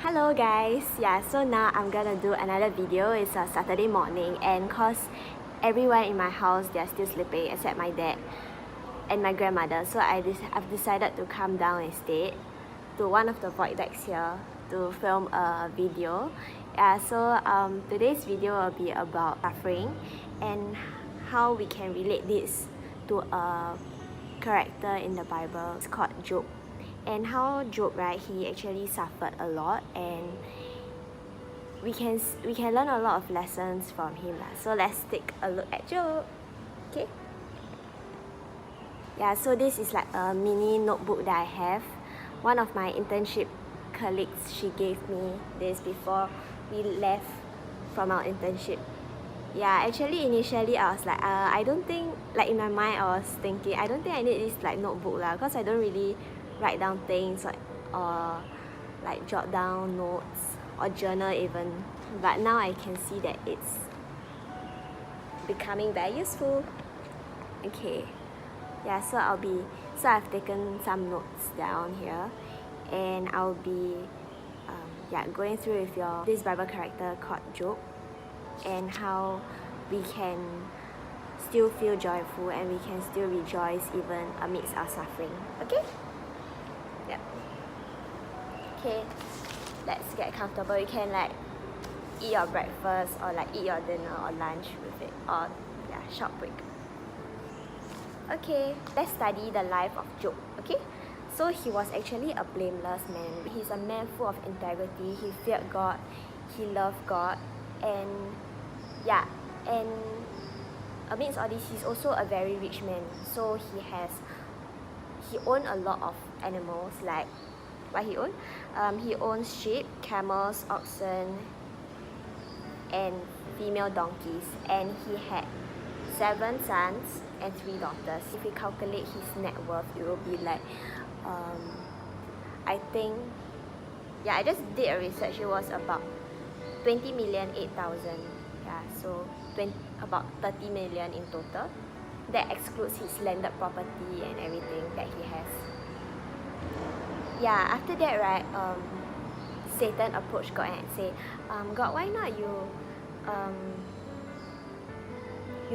Hello guys, so now I'm gonna do another video. It's a Saturday morning, and cause everyone in my house, they're still sleeping except my dad and my grandmother, so I've decided to come down instead to one of the void decks here to film a video. Today's video will be about suffering and how we can relate this to a character in the Bible. It's called Job, and how Job, right, he actually suffered a lot, and we can learn a lot of lessons from him. So let's take a look at Job. Okay, so this is like a mini notebook that I have. One of my internship colleagues, she gave me this before we left from our internship. Actually initially I was like, I don't think, like in my mind I was thinking, I don't think I need this like notebook because I don't really write down things or like jot down notes or journal even. But now I can see that it's becoming very useful. Okay, so I've taken some notes down here, and I'll be going through with this Bible character called Job, and how we can still feel joyful and we can still rejoice even amidst our suffering. Okay? Yeah. Okay, let's get comfortable. You can like eat your breakfast or like eat your dinner or lunch with it, or short break. Okay, let's study the life of Job. Okay, so he was actually a blameless man. He's a man full of integrity. He feared God, he loved God, and amidst all this, he's also a very rich man. So he owned a lot of animals. Like what he owned? He owns sheep, camels, oxen, and female donkeys, and he had 7 sons and 3 daughters. If we calculate his net worth, it will be like I think I just did a research. It was about 20,008,000. So about 30 million in total. That excludes his landed property and everything that he has. After that, right, Satan approached God and said, God, why not you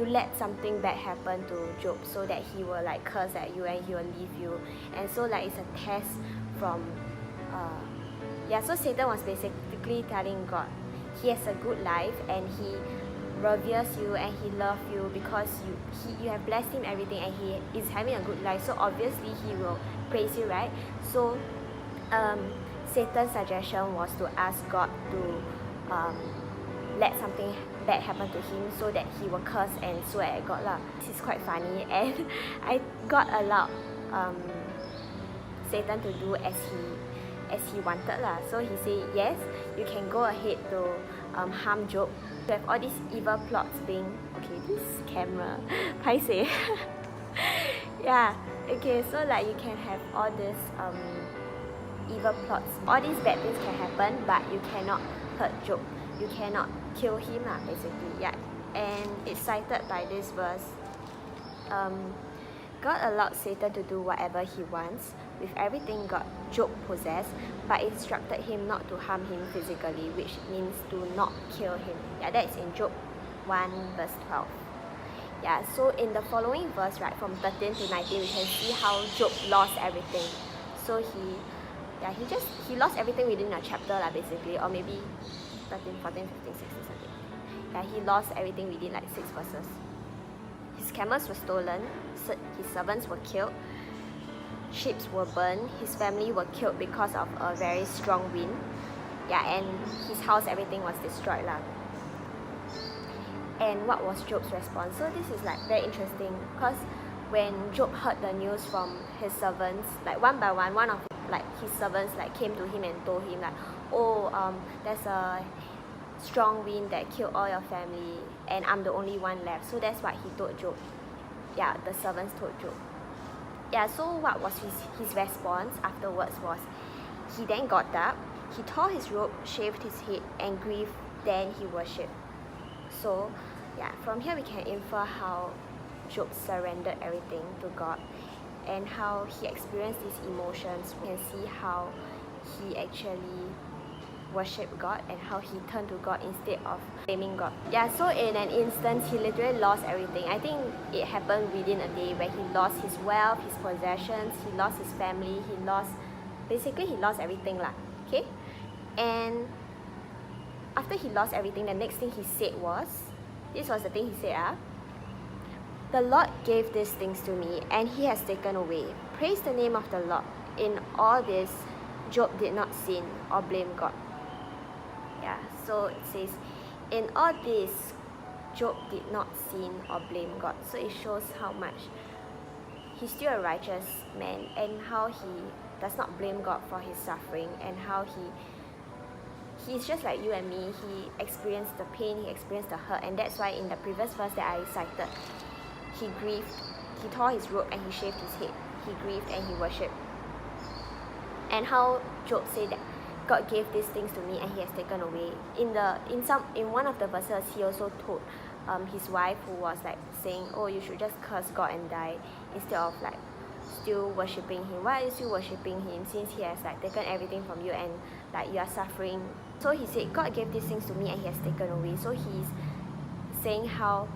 let something bad happen to Job so that he will like curse at you and he will leave you. And so like it's a test from so Satan was basically telling God he has a good life and he reveres you and he loves you because you have blessed him everything and he is having a good life, so obviously he will praise you, right? So Satan's suggestion was to ask God to let something bad happen to him so that he will curse and swear at God lah. This is quite funny, and God allowed Satan to do as he wanted lah. So he said, yes, you can go ahead to harm Job. You have all these evil plots being this camera paiseh. Okay, so like you can have all these evil plots, all these bad things can happen, but you cannot hurt Job, you cannot kill him lah, basically. And it's cited by this verse. God allowed Satan to do whatever he wants with everything Job possessed, but instructed him not to harm him physically, which means to not kill him. That is in Job 1 verse 12. So in the following verse, right, from 13 to 19, we can see how Job lost everything. So he lost everything within a chapter lah, basically, or maybe 13, 14, 15, 16, something. He lost everything within like 6 verses. His camels were stolen, his servants were killed, ships were burned, his family were killed because of a very strong wind. And his house, everything was destroyed lah. And what was Job's response? So this is like very interesting, because when Job heard the news from his servants, like one by one of like his servants like came to him and told him like, there's a strong wind that killed all your family and I'm the only one left. So that's what he told Job. The servants told Job. So what was his response afterwards was, he then got up, he tore his robe, shaved his head, and grieved, then he worshipped. So from here we can infer how Job surrendered everything to God and how he experienced these emotions. We can see how he actually worship God and how he turned to God instead of blaming God. Yeah, so in an instance, he literally lost everything. I think it happened within a day where he lost his wealth, his possessions, he lost his family, he lost everything lah. Okay? And after he lost everything, the next thing he said was, this was the thing he said, the Lord gave these things to me, and he has taken away. Praise the name of the Lord. In all this, Job did not sin or blame God. Yeah, so it says, in all this, Job did not sin or blame God. So it shows how much he's still a righteous man, and how he does not blame God for his suffering, and how he's just like you and me. He experienced the pain, he experienced the hurt, and that's why in the previous verse that I cited, he grieved, he tore his robe and he shaved his head. He grieved and he worshipped. And how Job said that God gave these things to me and he has taken away. In one of the verses, he also told his wife, who was like saying, oh, you should just curse God and die, instead of like still worshipping him. Why are you still worshipping him since he has like taken everything from you and like you are suffering? So he said, God gave these things to me and he has taken away. So he's saying how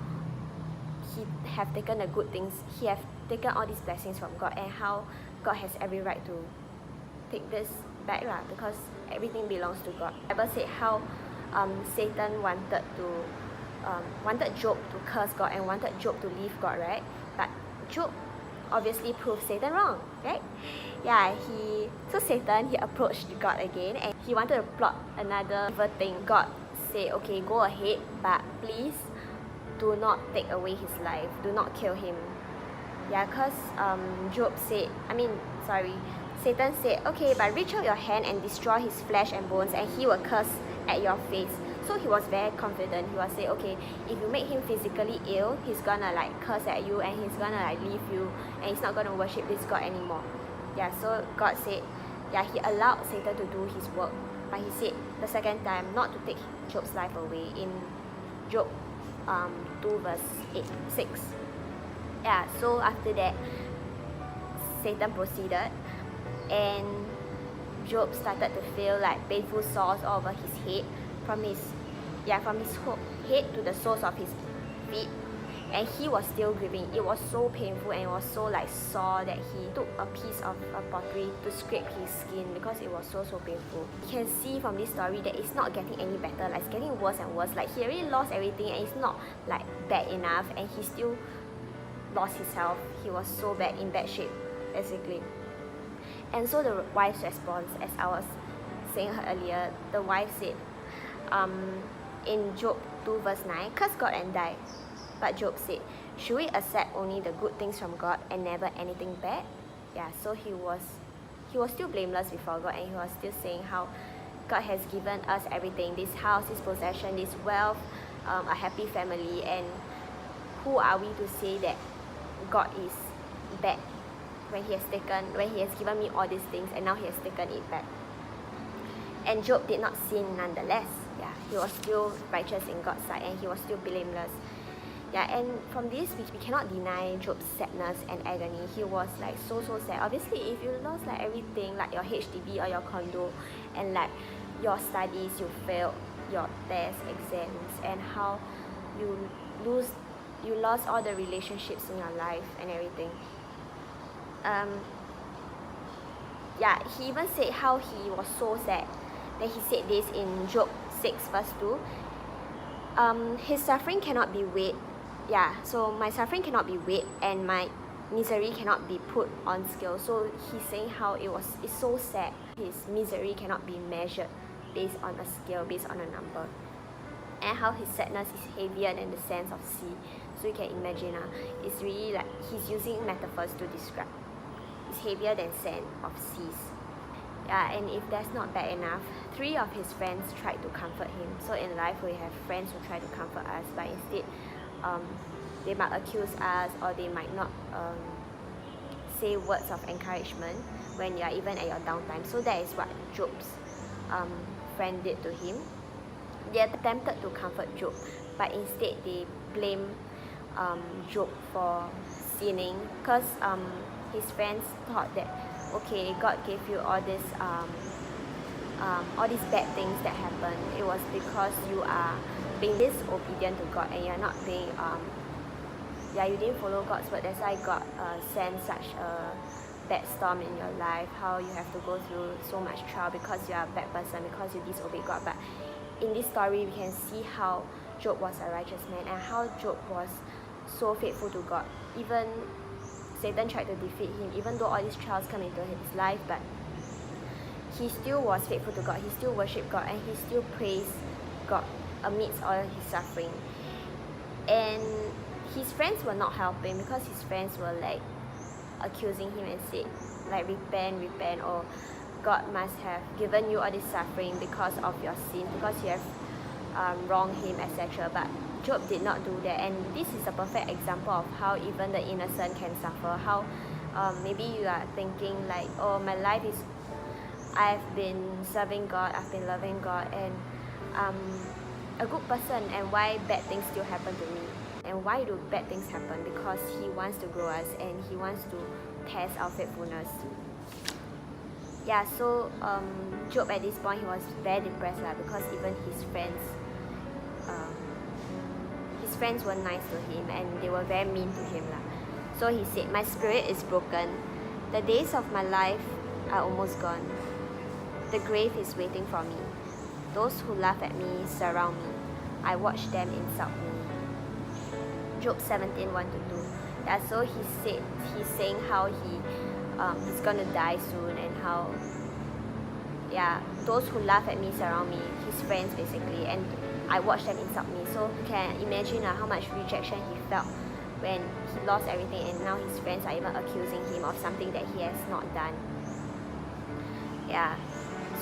he have taken the good things, he have taken all these blessings from God, and how God has every right to take this back lah, because everything belongs to God. The Bible said how Satan wanted Job to curse God and wanted Job to leave God, right? But Job obviously proved Satan wrong, right? Yeah, so Satan, he approached God again and he wanted to plot another evil thing. God said, okay, go ahead, but please do not take away his life, do not kill him. Yeah, because Satan said, okay, but reach out your hand and destroy his flesh and bones, and he will curse at your face. So he was very confident. He was saying, okay, if you make him physically ill, he's gonna like curse at you and he's gonna like leave you and he's not gonna worship this God anymore. Yeah, so God said, yeah, he allowed Satan to do his work, but he said the second time not to take Job's life away in Job 2 verse 6. Yeah, so after that, Satan proceeded, and Job started to feel like painful sores all over his head, from his head to the soles of his feet, and he was still grieving. It was so painful and it was so like sore that he took a piece of pottery to scrape his skin because it was so painful. You can see from this story that it's not getting any better, like it's getting worse and worse. Like he already lost everything and it's not like bad enough, and he still lost his health. He was so bad, in bad shape basically. And so the wife's response, as I was saying earlier, the wife said in Job 2 verse 9, curse God and die. But Job said, should we accept only the good things from God and never anything bad? Yeah, so he was still blameless before God, and he was still saying how God has given us everything, this house, this possession, this wealth, a happy family, and who are we to say that God is bad when he has given me all these things and now he has taken it back? And Job did not sin nonetheless. Yeah, he was still righteous in God's sight and he was still blameless. Yeah, and from this we cannot deny Job's sadness and agony. He was like so sad. Obviously, if you lost like everything, like your HDB or your condo, and like your studies, you failed your tests, exams, and how you lost all the relationships in your life and everything. Yeah, he even said how he was so sad that he said this in Job 6 verse 2. His suffering cannot be weighed. Yeah, so my suffering cannot be weighed and my misery cannot be put on scale. So he's saying how it's so sad. His misery cannot be measured based on a scale, based on a number. And how his sadness is heavier than the sands of sea. So you can imagine, it's really like he's using metaphors to describe. It's heavier than sand of seas. Yeah, and if that's not bad enough, 3 of his friends tried to comfort him. So in life we have friends who try to comfort us, but instead they might accuse us, or they might not say words of encouragement when you are even at your downtime. So that is what Job's friend did to him. They attempted to comfort Job, but instead they blame Job for sinning, because his friends thought that, okay, God gave you all this all these bad things that happen, it was because you are being disobedient to God and you're not being you didn't follow God's word. That's why God sent such a bad storm in your life, how you have to go through so much trial because you are a bad person, because you disobeyed God. But in this story, we can see how Job was a righteous man and how Job was so faithful to God. Even Satan tried to defeat him, even though all these trials come into his life, but he still was faithful to God. He still worshipped God and he still praised God amidst all his suffering. And his friends were not helping because his friends were like accusing him and said like, repent, or God must have given you all this suffering because of your sin, because you have wronged him, etc. But Job did not do that, and this is a perfect example of how even the innocent can suffer. How maybe you are thinking like, oh, my life is, I've been serving God, I've been loving God, and a good person, and why bad things still happen to me? And why do bad things happen? Because he wants to grow us and he wants to test our faithfulness. Yeah, so Job at this point, he was very depressed because even his friends were nice to him and they were very mean to him. So he said, my spirit is broken. The days of my life are almost gone. The grave is waiting for me. Those who laugh at me surround me. I watch them insult me. Job 17:1-2. Yeah, so he's saying how he's gonna die soon, and how those who laugh at me surround me, his friends basically, and I watch them insult me. So you can imagine how much rejection he felt when he lost everything, and now his friends are even accusing him of something that he has not done.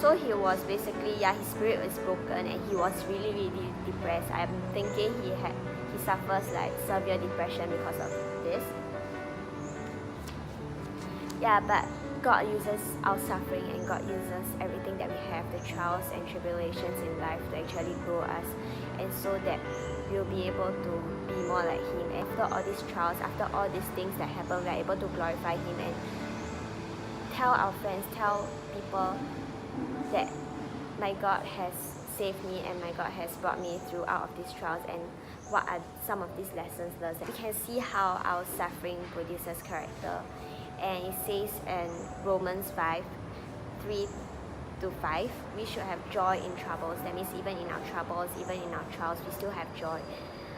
So he was basically, his spirit was broken and he was really, really depressed. I'm thinking he suffers like severe depression because of this. But God uses our suffering and God uses everything that we have, the trials and tribulations in life, to actually grow us, and so that we'll be able to be more like him. And after all these trials, after all these things that happen, we're able to glorify him and tell our friends, tell people that my God has saved me and my God has brought me through out of these trials, and what are some of these lessons learned. We can see how our suffering produces character, and it says in Romans 5:3-5, we should have joy in troubles. That means even in our troubles, even in our trials, we still have joy.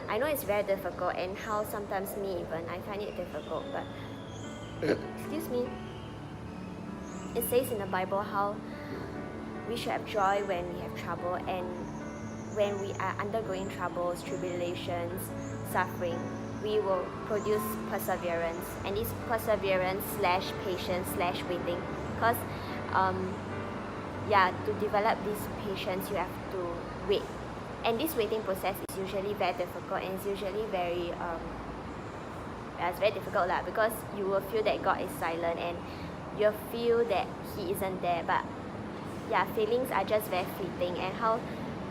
I know it's very difficult, and how sometimes I find it difficult, but excuse me, it says in the Bible how we should have joy when we have trouble, and when we are undergoing troubles, tribulations, suffering, we will produce perseverance. And this perseverance / patience / waiting, because to develop this patience, you have to wait. And this waiting process is usually very difficult, and it's usually very it's very difficult because you will feel that God is silent and you'll feel that he isn't there. But feelings are just very fleeting, and how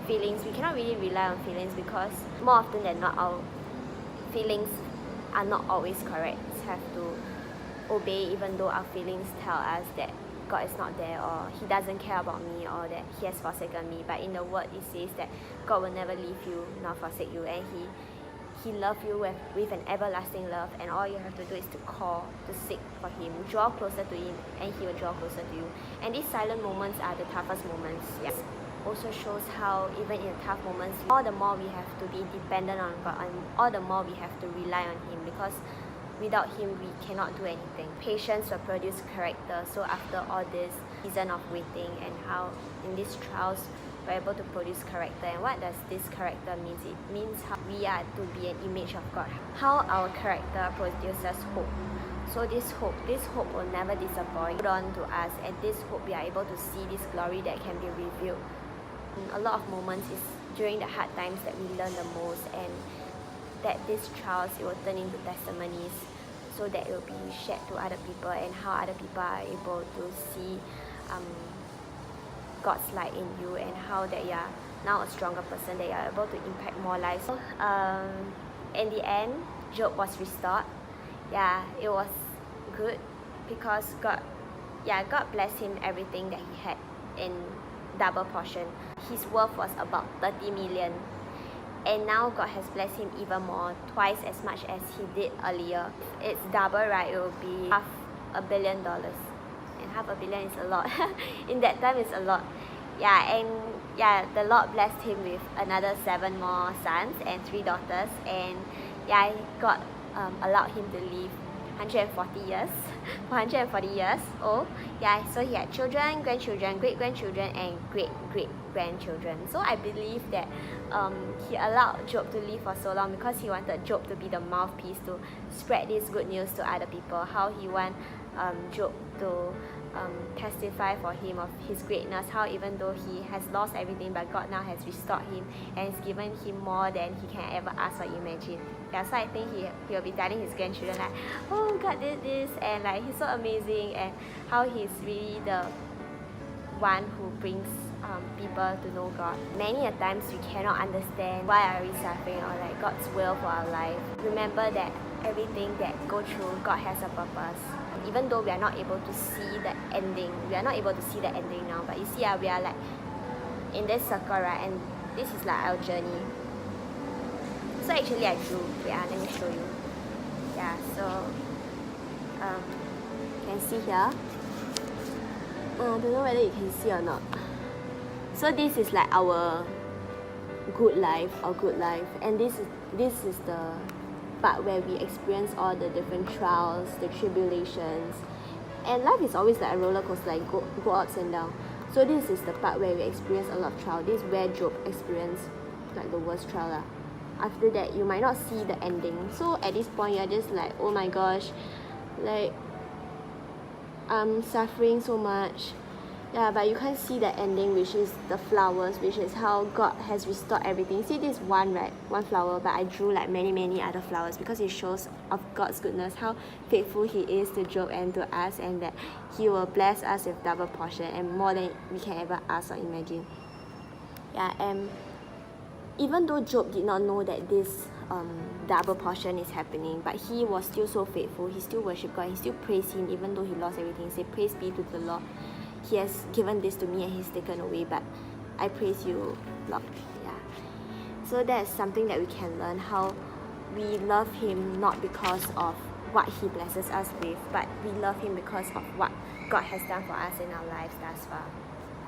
feelings, we cannot really rely on feelings, because more often than not our feelings are not always correct. We have to obey even though our feelings tell us that God is not there, or he doesn't care about me, or that he has forsaken me. But in the word it says that God will never leave you nor forsake you, and he loves you with an everlasting love, and all you have to do is to call, to seek for him, draw closer to him, and he will draw closer to you. And these silent moments are the toughest moments. Also shows how even in the tough moments, all the more we have to be dependent on God, and all the more we have to rely on him, because without him we cannot do anything. Patience will produce character. So after all this season of waiting, and how in these trials we're able to produce character. And what does this character mean? It means how we are to be an image of God, how our character produces hope. So this hope will never disappoint. Hold on to us, and this hope we are able to see this glory that can be revealed. A lot of moments is during the hard times that we learn the most, and that these trials, it will turn into testimonies, so that it will be shared to other people, and how other people are able to see God's light in you, and how that you are now a stronger person, that you are able to impact more lives. So, in the end, Job was restored. It was good because God blessed him everything that he had in double portion. His worth was about 30 million. And now God has blessed him even more, twice as much as he did earlier. It's double, right? It will be $500 million. And $500 million is a lot. In that time, it's a lot. Yeah, and yeah, the Lord blessed him with another 7 more sons and 3 daughters. And yeah, God allowed him to live 140 years, 440 years old. Yeah, so he had children, grandchildren, great-grandchildren, and great-great-grandchildren. So I believe that he allowed Job to live for so long because he wanted Job to be the mouthpiece to spread this good news to other people, how he want Job to testify for him of his greatness, how even though he has lost everything, but God now has restored him and has given him more than he can ever ask or imagine. Yeah, so I think he'll be telling his grandchildren like, oh, God did this, and like he's so amazing, and how he's really the one who brings people to know God. Many a times we cannot understand why are we suffering or like God's will for our life. Remember that everything that go through, God has a purpose. Even though we are not able to see the ending, we are not able to see the ending now, but you see, we are like in this circle, right? And this is like our journey. So actually I drew, let me show you. Yeah, so you can see here. I don't know whether you can see or not. So this is like our good life, and this is the part where we experience all the different trials, the tribulations, and life is always like a roller coaster, like go ups and down. So this is the part where we experience a lot of trial. This is where Job experienced like the worst trial lah. After that, you might not see the ending. So at this point, you're just like, oh my gosh, like I'm suffering so much. Yeah, but you can't see the ending, which is the flowers, which is how God has restored everything. See this one, right? One flower, but I drew like many other flowers because it shows of God's goodness, how faithful He is to Job and to us, and that He will bless us with double portion and more than we can ever ask or imagine. Yeah, and even though Job did not know that this double portion is happening, but he was still so faithful. He still worshiped God. He still praised Him even though he lost everything. He said, praise be to the Lord. He has given this to me and He's taken away, but I praise you, Lord. Yeah. So that's something that we can learn, how we love Him not because of what He blesses us with, but we love Him because of what God has done for us in our lives thus far.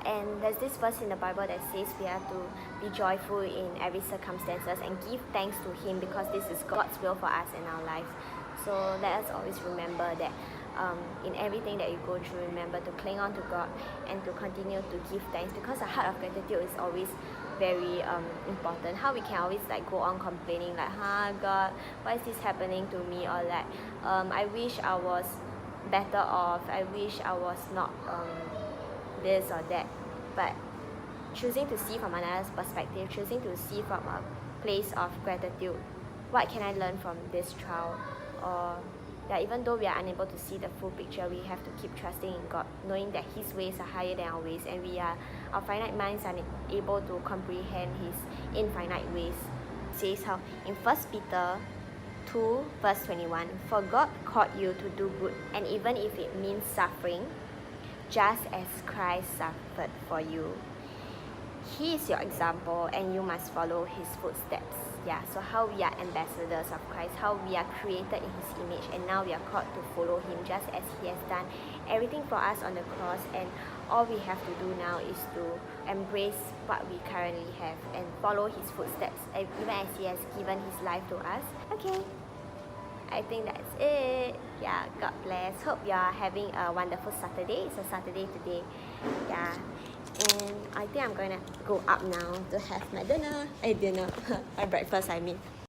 And there's this verse in the Bible that says we have to be joyful in every circumstances and give thanks to Him because this is God's will for us in our lives. So let us always remember that in everything that you go through, remember to cling on to God and to continue to give thanks, because a heart of gratitude is always very important. How we can always like go on complaining like, God, why is this happening to me, or like I wish I was better off, I wish I was not this or that. But choosing to see from another's perspective, choosing to see from a place of gratitude, what can I learn from this trial? Or that even though we are unable to see the full picture, we have to keep trusting in God, knowing that His ways are higher than our ways, and our finite minds are able to comprehend His infinite ways. It says how in 1 Peter 2 verse 21, for God called you to do good, and even if it means suffering, just as Christ suffered for you. He is your example and you must follow His footsteps. Yeah, so how we are ambassadors of Christ, how we are created in His image, and now we are called to follow Him just as He has done everything for us on the cross, and all we have to do now is to embrace what we currently have and follow His footsteps, even as He has given His life to us. Okay, I think that's it. Yeah, God bless. Hope you are having a wonderful Saturday. It's a Saturday today. Yeah, and I think I'm gonna go up now to have my dinner. My breakfast I mean.